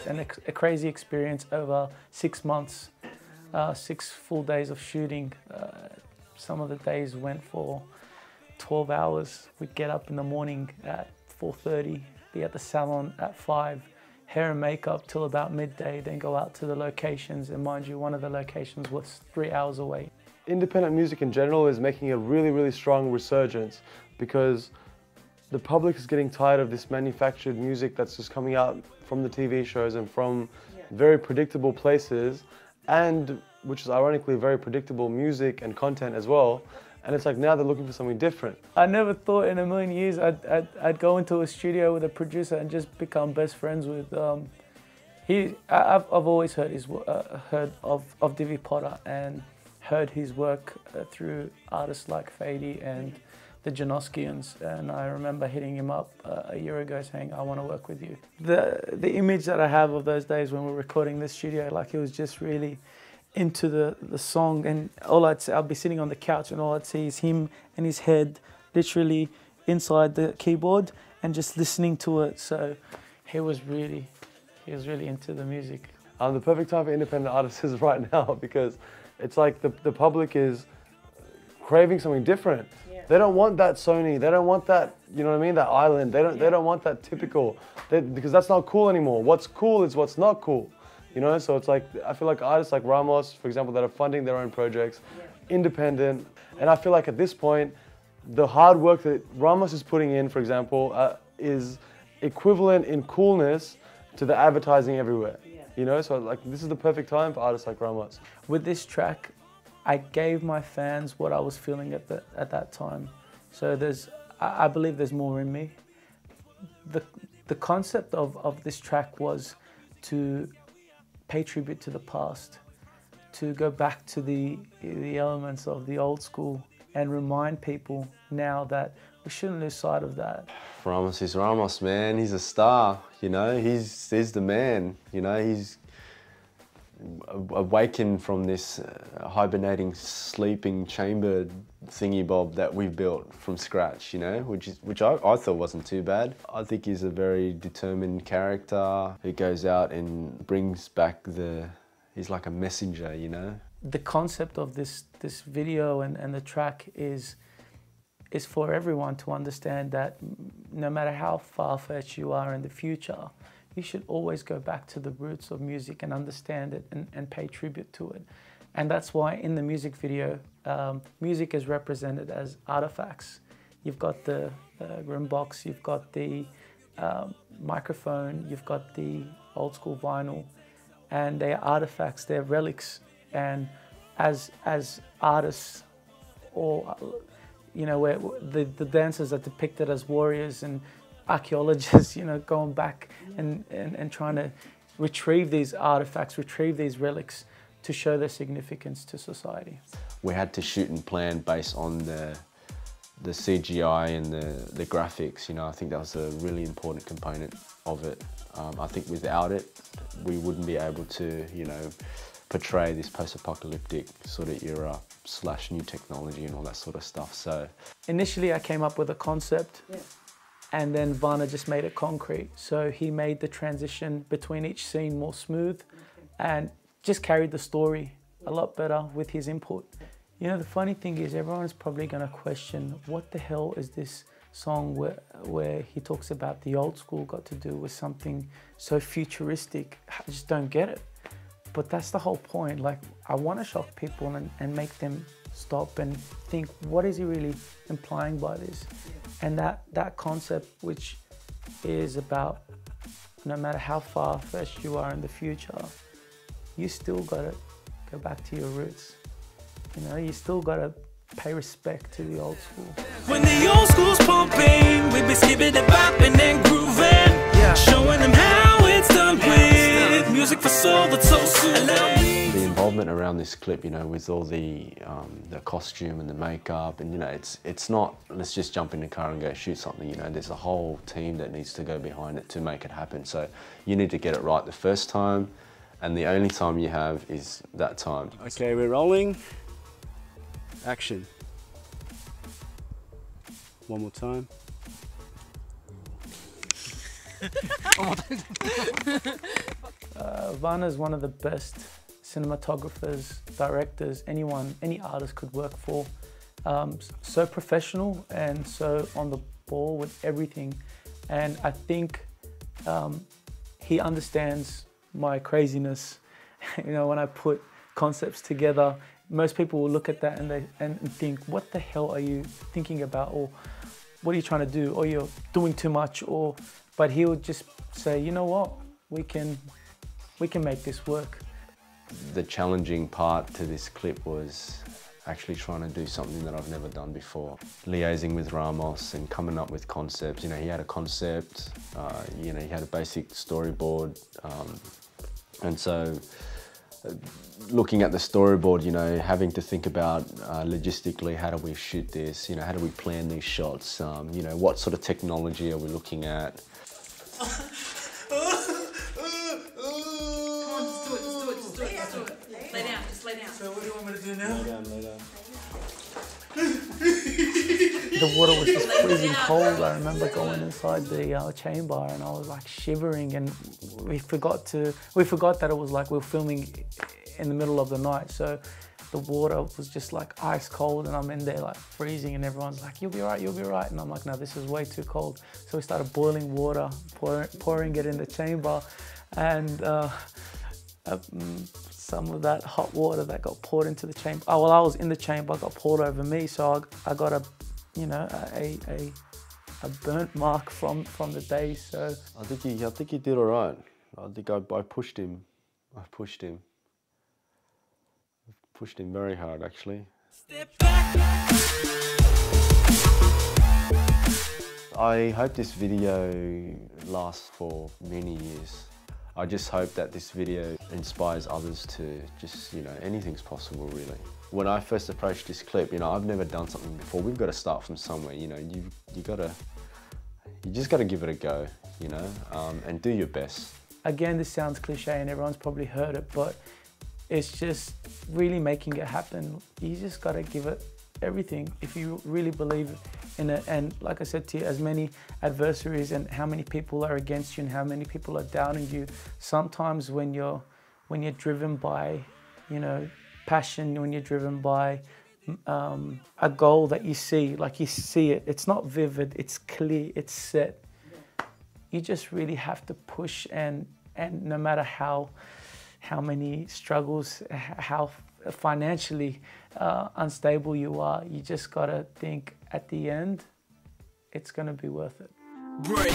a crazy experience over 6 months, 6 full days of shooting. Some of the days went for 12 hours. We'd get up in the morning at 4:30, be at the salon at 5, hair and makeup till about midday, then go out to the locations. And mind you, one of the locations was 3 hours away. Independent music in general is making a really, really strong resurgence because the public is getting tired of this manufactured music that's just coming out from the TV shows and from very predictable places, and which is ironically very predictable music and content as well. And it's like now they're looking for something different. I never thought in a million years I'd go into a studio with a producer and just become best friends with. I've always heard of Divy POTA and heard his work through artists like Fady and the Janoskians, and I remember hitting him up a year ago saying, I want to work with you. The image that I have of those days when we were recording this studio, like he was just really into the song, and I'd be sitting on the couch and all I'd see is him and his head literally inside the keyboard and just listening to it. So he was really into the music. The perfect time for independent artists is right now because it's like the public is craving something different. Yeah. They don't want that Sony, they don't want that, you know what I mean, that island. They don't want that typical, because that's not cool anymore. What's cool is what's not cool. You know, so it's like, I feel like artists like Ramos, for example, that are funding their own projects, independent. And I feel like at this point, the hard work that Ramos is putting in, for example, is equivalent in coolness to the advertising everywhere. You know, so like this is the perfect time for artists like Ramos. With this track, I gave my fans what I was feeling at that time. So I believe there's more in me. The concept of this track was to pay tribute to the past, to go back to the elements of the old school and remind people now that we shouldn't lose sight of that. Ramos is Ramos, man. He's a star, you know. He's the man, you know. He's awakened from this hibernating, sleeping chamber thingy bob that we built from scratch, you know, which I thought wasn't too bad. I think he's a very determined character who goes out and brings back he's like a messenger, you know. The concept of this video and the track is for everyone to understand that no matter how far-fetched you are in the future, you should always go back to the roots of music and understand it and pay tribute to it. And that's why in the music video, music is represented as artifacts. You've got the room box, you've got the microphone, you've got the old school vinyl, and they're artifacts, they're relics. And as artists, or you know, where the dancers are depicted as warriors, and archaeologists, you know, going back and trying to retrieve these artifacts, retrieve these relics to show their significance to society. We had to shoot and plan based on the CGI and the graphics, you know. I think that was a really important component of it. I think without it, we wouldn't be able to, you know, portray this post-apocalyptic sort of era / new technology and all that sort of stuff. So initially I came up with a concept, and then VANNA just made it concrete. So he made the transition between each scene more smooth and just carried the story a lot better with his input. You know, the funny thing is everyone's probably gonna question, what the hell is this song where he talks about the old school got to do with something so futuristic? I just don't get it. But that's the whole point. Like, I want to shock people and make them stop and think, what is he really implying by this? And that concept, which is about no matter how far-fetched you are in the future, you still got to go back to your roots. You know, you still got to pay respect to the old school. When the old school's pumping, we be skipping and bopping and grooving, showing them how it's done with music for soul that's so soothing. The involvement around this clip, you know, with all the costume and the makeup, and you know, it's not let's just jump in the car and go shoot something. You know, there's a whole team that needs to go behind it to make it happen. So you need to get it right the first time, and the only time you have is that time. Okay, we're rolling. Action. One more time. VANNA is one of the best cinematographers, directors, any artist could work for. So professional and so on the ball with everything. And I think he understands my craziness. You know, when I put concepts together, most people will look at that and think, what the hell are you thinking about? Or what are you trying to do? Or you're doing too much, but he would just say, you know what, we can make this work. The challenging part to this clip was actually trying to do something that I've never done before. Liaising with Ramos and coming up with concepts. You know, he had a concept, you know, he had a basic storyboard. And so looking at the storyboard, you know, having to think about logistically, how do we shoot this? You know, how do we plan these shots? You know, what sort of technology are we looking at? Lay down, just lay down. So what do you want me to do now? Lay down. The water was just freezing cold. I remember going inside the chamber and I was like shivering, and we forgot that it was like we were filming in the middle of the night. So the water was just like ice cold and I'm in there like freezing, and everyone's like, you'll be right, you'll be right. And I'm like, no, this is way too cold. So we started boiling water, pouring it in the chamber, and some of that hot water that got poured into the chamber. Oh, well, I was in the chamber, got poured over me, so I got a burnt mark from the day. So I think he did all right. I think I pushed him. I pushed him very hard, actually. I hope this video lasts for many years. I just hope that this video inspires others to just, you know, anything's possible really. When I first approached this clip, you know, I've never done something before. We've got to start from somewhere, you know, you just got to give it a go, you know, and do your best. Again, this sounds cliche and everyone's probably heard it, but it's just really making it happen. You just got to give it everything if you really believe in it. And like I said to you, as many adversaries and how many people are against you and how many people are doubting you, sometimes when you're driven by, you know, passion, when you're driven by a goal that you see, like you see it, it's not vivid, it's clear, it's set. You just really have to push, and no matter how many struggles, how financially unstable you are, you just gotta think at the end, it's gonna be worth it. Break.